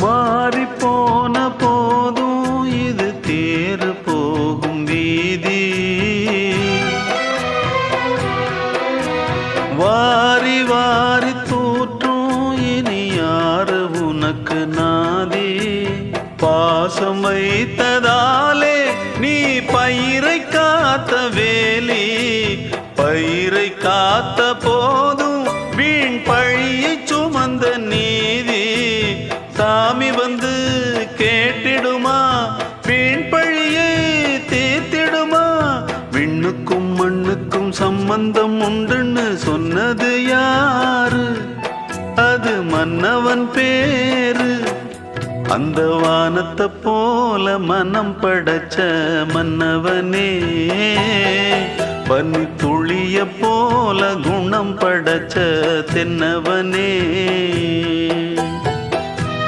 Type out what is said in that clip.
மாறி போன போதும் இது தேர் போகும் வீதி. வாரி வாரி தூற்றும் இனி யாரு உனக்கு நாதி. பாசம் வைத்ததாலே நீ பயிரை காத்த வேலி. பயிரை காத்த போதும் வீண் பழியை சுமந்த நீதி. சாமி வந்து கேட்டிடுமா, வீண் பழியை தீர்த்திடுமா. விண்ணுக்கும் மண்ணுக்கும் சம்பந்தம் உண்டுன்னு சொன்னது யாரு? அது மன்னவன் பேரு. அந்த வானத்தை போல மனம் படைச்ச மன்னவனே, பனி துளிய போல குணம் படைச்ச தென்னவனே.